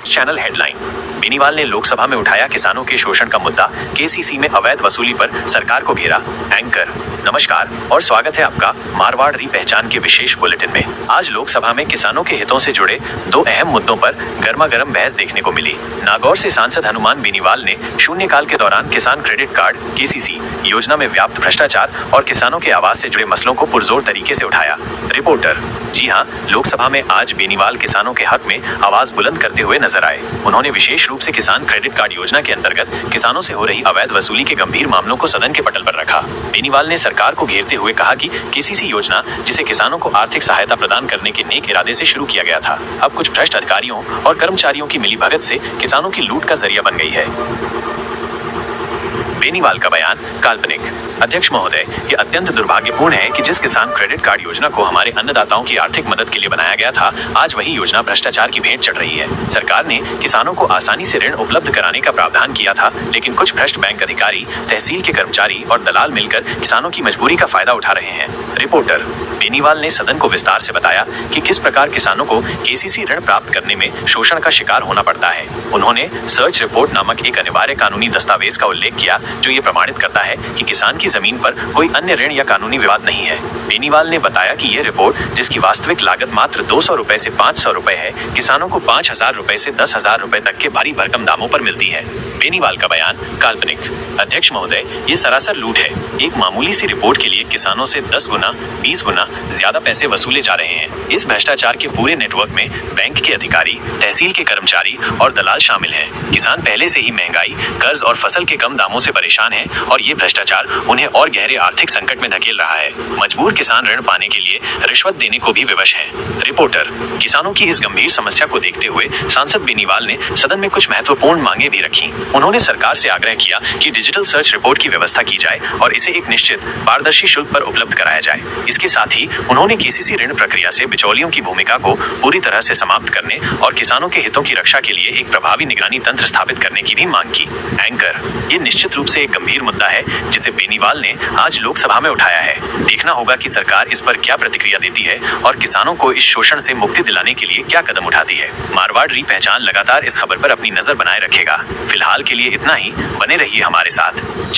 Channel headline. Beniwal ने लोकसभा में उठाया किसानों के शोषण का मुद्दा, केसीसी में अवैध वसूली पर सरकार को घेरा। एंकर नमस्कार और स्वागत है आपका मारवाड़ री पहचान के विशेष बुलेटिन में। आज लोकसभा में किसानों के हितों से जुड़े दो अहम मुद्दों पर गर्मा गर्म बहस देखने को मिली। नागौर से सांसद हनुमान बेनीवाल ने शून्यकाल के दौरान किसान क्रेडिट कार्ड केसीसी योजना में व्याप्त भ्रष्टाचार और किसानों के आवाज से जुड़े मसलों को पुरजोर तरीके से उठाया। रिपोर्टर जी हां, लोकसभा में आज बेनीवाल किसानों के हक में आवाज बुलंद करते हुए नजर आए। उन्होंने विशेष रूप से किसान क्रेडिट कार्ड योजना के अंतर्गत किसानों से हो रही अवैध वसूली के गंभीर मामलों को सदन के पटल पर रखा। बेनीवाल ने सरकार को घेरते हुए कहा कि केसीसी योजना, जिसे किसानों को आर्थिक सहायता प्रदान करने के नेक इरादे से शुरू किया गया था, अब कुछ भ्रष्ट अधिकारियों और कर्मचारियों की मिलीभगत से किसानों की लूट का जरिया बन गई है। बेनीवाल का बयान काल्पनिक। अध्यक्ष महोदय, ये अत्यंत दुर्भाग्यपूर्ण है कि जिस किसान क्रेडिट कार्ड योजना को हमारे अन्नदाताओं की आर्थिक मदद के लिए बनाया गया था, आज वही योजना भ्रष्टाचार की भेंट चढ़ रही है। सरकार ने किसानों को आसानी से ऋण उपलब्ध कराने का प्रावधान किया था, लेकिन कुछ भ्रष्ट बैंक अधिकारी, तहसील के कर्मचारी और दलाल मिलकर किसानों की मजबूरी का फायदा उठा रहे हैं। रिपोर्टर बेनीवाल ने सदन को विस्तार से बताया कि किस प्रकार किसानों को केसीसी ऋण प्राप्त करने में शोषण का शिकार होना पड़ता है। उन्होंने सर्च रिपोर्ट नामक एक अनिवार्य कानूनी दस्तावेज का उल्लेख किया जो ये प्रमाणित करता है कि किसान की जमीन पर कोई अन्य ऋण या कानूनी विवाद नहीं है। बेनीवाल ने बताया कि ये रिपोर्ट, जिसकी वास्तविक लागत मात्र 200 रुपए से 500 रुपए है, किसानों को 5,000 रुपए से 10,000 रुपए तक के भारी भरकम दामों पर मिलती है। बेनीवाल का बयान काल्पनिक। अध्यक्ष महोदय, ये सरासर लूट है। एक मामूली सी रिपोर्ट के लिए किसानों से 10 गुना 20 गुना ज्यादा पैसे वसूले जा रहे हैं। इस भ्रष्टाचार के पूरे नेटवर्क में बैंक के अधिकारी, तहसील के कर्मचारी और दलाल शामिल हैं। किसान पहले से ही महंगाई, कर्ज और फसल के कम दामों से परेशान है और ये भ्रष्टाचार उन्हें और गहरे आर्थिक संकट में धकेल रहा है। मजबूर किसान ऋण पाने के लिए रिश्वत देने को भी विवश हैं। रिपोर्टर किसानों की इस गंभीर समस्या को देखते हुए सांसद बेनीवाल ने सदन में कुछ महत्वपूर्ण मांगे भी रखी। उन्होंने सरकार से आग्रह किया कि डिजिटल सर्च रिपोर्ट की व्यवस्था की जाए और इसे एक निश्चित पारदर्शी शुल्क पर उपलब्ध कराया जाए। इसके साथ ही उन्होंने केसीसी ऋण प्रक्रिया से बिचौलियों की भूमिका को पूरी तरह से समाप्त करने और किसानों के हितों की रक्षा के लिए एक प्रभावी निगरानी तंत्र स्थापित करने की भी मांग की। एंकर ये निश्चित रूप से एक गंभीर मुद्दा है जिसे बेनीवाल ने आज लोकसभा में उठाया है। देखना होगा कि सरकार इस पर क्या प्रतिक्रिया देती है और किसानों को इस शोषण से मुक्ति दिलाने के लिए क्या कदम उठाती है। मारवाड़ री पहचान लगातार इस खबर पर अपनी नजर बनाए रखेगा। फिलहाल के लिए इतना ही, बने रहिए हमारे साथ।